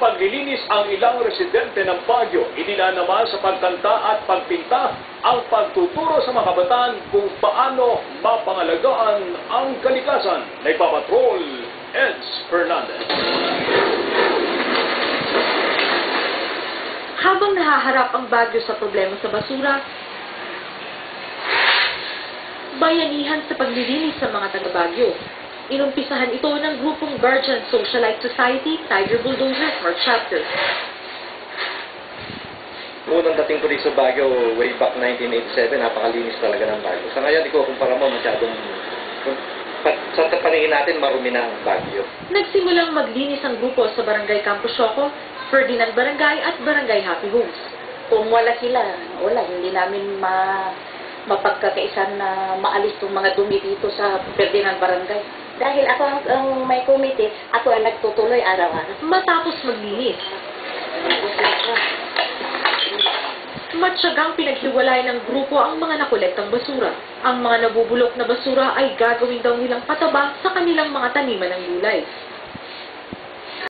paglilinis ang ilang residente ng Baguio. Inila naman sa pagkanta at pagpinta ang pagtuturo sa mga kabataan kung paano mapangalagaan ang kalikasan. Nagpapatrol, Eds Fernandez. Habang nahaharap ang Baguio sa problema sa basura, bayanihan sa paglilinis sa mga taga-Baguio. Inumpisahan ito ng grupong Guardian Socialite Society, Tiger Bulldozer Smart Chapter. Unang dating ko dito sa Baguio, way back 1987, napakalinis talaga ng Baguio. Sa ngayon, di ko kumpara mo masyadong, sa paningin natin, marumi na ang Baguio. Nagsimulang maglinis ang grupo sa Barangay Campo Choco, Ferdinand Barangay at Barangay Happy Homes. Kung wala sila, hindi namin mapagkakaisan na maalis yung mga dumi dito sa Ferdinand Barangay. Dahil ako ang may committee, ako ang nagtutuloy araw-araw. Matapos maglinis, matyagang pinaghiwalay ng grupo ang mga nakolektang basura. Ang mga nabubulok na basura ay gagawin daw nilang pataba sa kanilang mga taniman ng gulay.